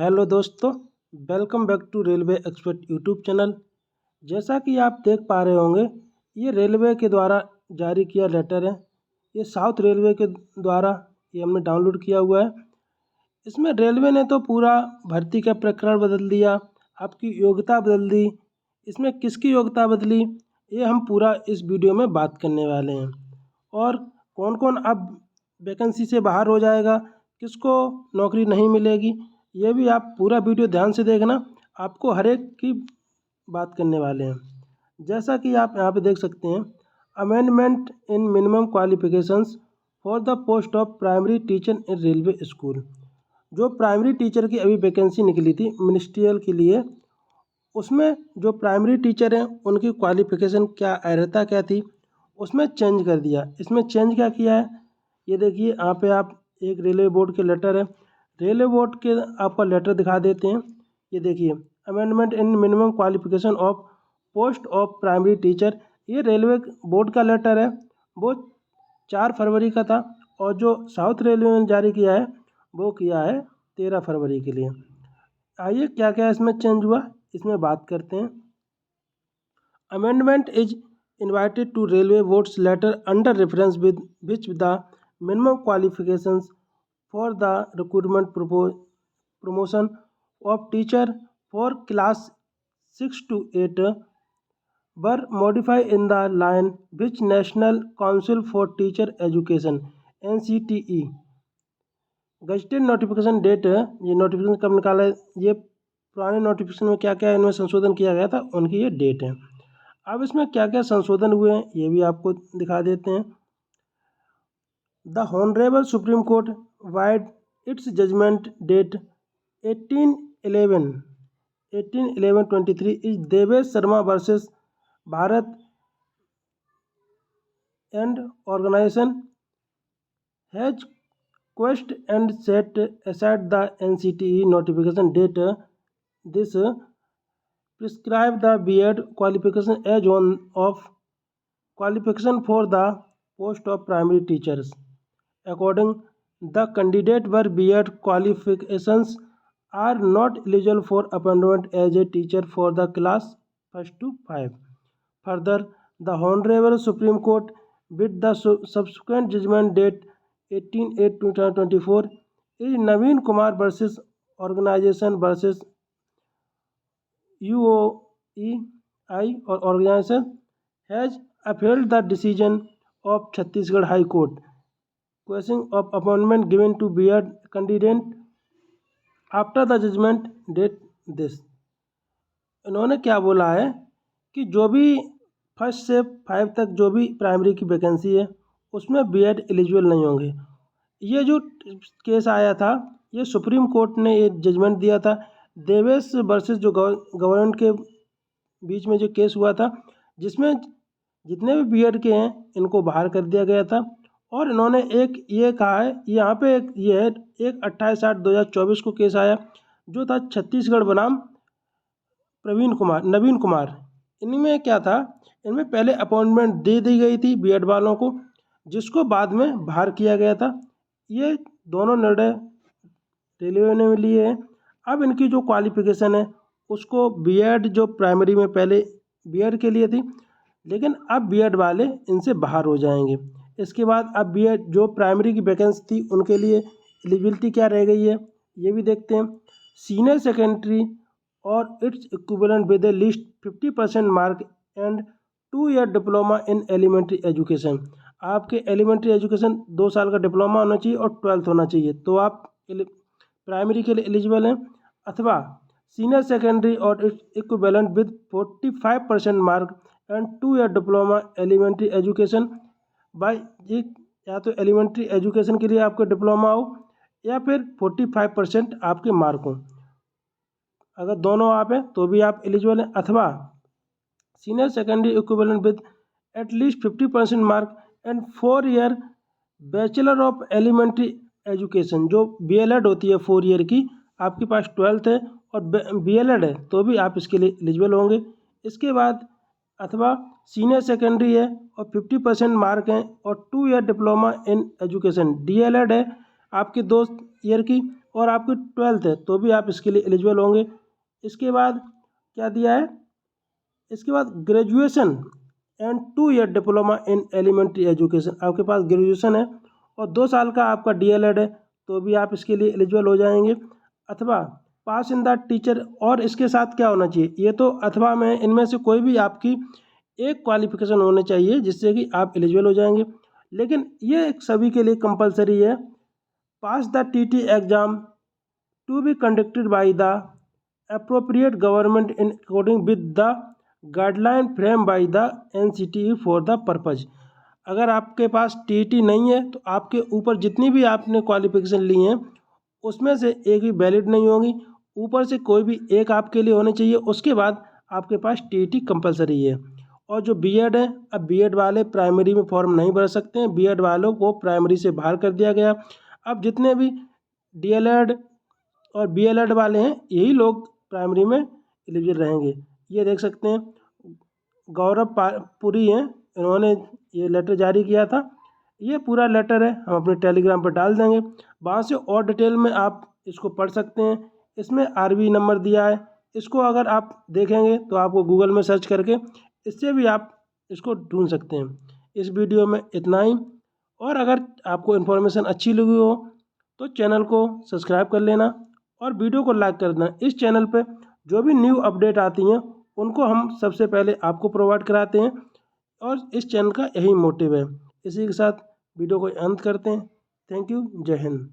Hello दोस्तों, welcome back to railway expert YouTube channel. जैसा कि आप देख पा रहे होंगे, ये रेलवे के द्वारा जारी किया लेटर है। ये साउथ रेलवे के द्वारा ये हमने डाउनलोड किया हुआ है। इसमें रेलवे ने तो पूरा भर्ती का प्रकरण बदल दिया, आपकी योग्यता बदल दी। इसमें किसकी योग्यता बदली, ये हम पूरा इस वीडियो में बात करने वाले हैं। और कौन कौन अब वैकेंसी से बाहर हो जाएगा, किसको नौकरी नहीं मिलेगी, ये भी आप पूरा वीडियो ध्यान से देखना। आपको हर एक की बात करने वाले हैं। जैसा कि आप यहाँ पे देख सकते हैं, amendment in minimum qualifications for the post of primary teacher in railway school. जो प्राइमरी टीचर की अभी वैकेंसी निकली थी मिनिस्ट्रियल के लिए, उसमें जो प्राइमरी टीचर हैं उनकी क्वालिफिकेशन क्या, अर्हता क्या थी, उसमें चेंज कर दिया। इसमें चेंज क्या किया है, ये देखिए यहाँ पे आप एक रेलवे बोर्ड के लेटर है, रेलवे बोर्ड के आपका लेटर दिखा देते हैं। ये देखिए, amendment in minimum qualification of post of primary teacher, ये रेलवे बोर्ड का लेटर है। वो 4 फरवरी का था और जो साउथ रेलवे ने जारी किया है वो किया है 13 फरवरी के लिए। आइए क्या क्या इसमें चेंज हुआ, इसमें बात करते हैं। Amendment is invited to railway board's letter under reference with which the minimum qualifications for the recruitment promotion of teacher for class 6 to 8 were modified in the line which National Council for Teacher Education NCTE gazetted notification date, ये notification कब निकाला है, ये पुराने notification में क्या क्या इनमें संशोधन किया गया था उनकी ये डेट है। अब इसमें क्या क्या संशोधन हुए हैं ये भी आपको दिखा देते हैं। The honourable supreme court vide its judgement date 18/11/23 is Devesh Sharma versus Bharat and organisation has quest and set aside the NCTE notification date. This prescribe the B.Ed qualification as one of qualification for the post of primary teachers. According the candidate were B.Ed qualifications are not eligible for appointment as a teacher for the class 1st to 5. Further, the Honorable Supreme Court with the subsequent judgment date 18/8/2024 is Naveen Kumar versus Organization versus UOEI or organization has upheld the decision of Chhattisgarh High Court question of appointment given to B.Ed candidate after the judgment date this। इन्होंने क्या बोला है कि जो भी 1st से 5 तक जो भी प्राइमरी की वैकेंसी है उसमें B.Ed एलिजिबल नहीं होंगे। ये जो केस आया था, ये सुप्रीम कोर्ट ने ये जजमेंट दिया था देवेश वर्सेस जो गवर्नमेंट के बीच में जो केस हुआ था, जिसमें जितने भी B.Ed के हैं इनको बाहर कर दिया गया था। और इन्होंने एक ये कहा है, यहाँ पे एक ये है, एक 28/8/2024 को केस आया जो था छत्तीसगढ़ बनाम नवीन कुमार। इनमें क्या था, इनमें पहले अपॉइंटमेंट दे दी गई थी B.Ed वालों को, जिसको बाद में बाहर किया गया था। ये दोनों निर्णय रेलवे ने लिए हैं। अब इनकी जो क्वालिफिकेशन है उसको B.Ed जो प्राइमरी में पहले B.Ed के लिए थी, लेकिन अब B.Ed वाले इनसे बाहर हो जाएंगे। इसके बाद अब B.Ed जो प्राइमरी की वैकेंसी थी उनके लिए एलिजिबिलिटी क्या रह गई है ये भी देखते हैं। सीनियर सेकेंडरी और its equivalent with at least 50% mark and 2 year diploma in elementary education. आपके एलिमेंट्री एजुकेशन 2 साल का डिप्लोमा होना चाहिए और 12th होना चाहिए, तो आप प्राइमरी के लिए एलिजिबल हैं। अथवा सीनियर सेकेंडरी और its equivalent with 45% mark and 2 year diploma elementary education by, या तो एलिमेंट्री एजुकेशन के लिए आपका डिप्लोमा हो या फिर 45% आपके मार्क हो। अगर दोनों आप हैं तो भी आप एलिजिबल हैं। अथवा senior secondary equivalent with at least 50% mark and 4 year bachelor of elementary education, जो B.Ed होती है 4 ईयर की, आपके पास 12th है और B.Ed है तो भी आप इसके लिए एलिजिबल होंगे। इसके बाद अथवा सीनियर सेकेंडरी है और 50% मार्क हैं और 2 year diploma in education, D.Ed है आपकी 2 ईयर की और आपकी 12th है तो भी आप इसके लिए एलिजिबल होंगे। इसके बाद क्या दिया है, इसके बाद graduation and 2 year diploma in elementary education, आपके पास ग्रेजुएशन है और 2 साल का आपका DLED है तो भी आप इसके लिए एलिजिबल हो जाएंगे। अथवा पास इन द टीचर, और इसके साथ क्या होना चाहिए, ये तो अथवा में इनमें से कोई भी आपकी एक क्वालिफिकेशन होने चाहिए जिससे कि आप एलिजिबल हो जाएंगे। लेकिन ये सभी के लिए कंपलसरी है। Pass the TT exam to be conducted by the appropriate government in according with the guideline framed by the NCTE for the purpose। अगर आपके पास TET नहीं है तो आपके ऊपर जितनी भी आपने क्वालिफिकेशन ली हैं उसमें से एक भी वैलिड नहीं होगी, ऊपर से कोई भी एक आपके लिए होनी चाहिए। उसके बाद आपके पास TET कंपलसरी है। और जो B.Ed है, अब B.Ed वाले प्राइमरी में फॉर्म नहीं भर सकते हैं, B.Ed वालों को प्राइमरी से बाहर कर दिया गया। अब जितने भी DLED और BLED वाले हैं यही लोग प्राइमरी में एलिजिबल रहेंगे। ये देख सकते हैं गौरव पुरी हैं, इन्होंने ये लेटर जारी किया था। ये पूरा लेटर है, हम अपने टेलीग्राम पर डाल देंगे, वहाँ से और डिटेल में आप इसको पढ़ सकते हैं। इसमें RB नंबर दिया है, इसको अगर आप देखेंगे तो आपको गूगल में सर्च करके इससे भी आप इसको ढूंढ सकते हैं। इस वीडियो में इतना ही, और अगर आपको इन्फॉर्मेशन अच्छी लगी हो तो चैनल को सब्सक्राइब कर लेना और वीडियो को लाइक कर देना। इस चैनल पे जो भी न्यू अपडेट आती हैं उनको हम सबसे पहले आपको प्रोवाइड कराते हैं और इस चैनल का यही मोटिव है। इसी के साथ वीडियो को अंत करते हैं। थैंक यू, जय हिंद।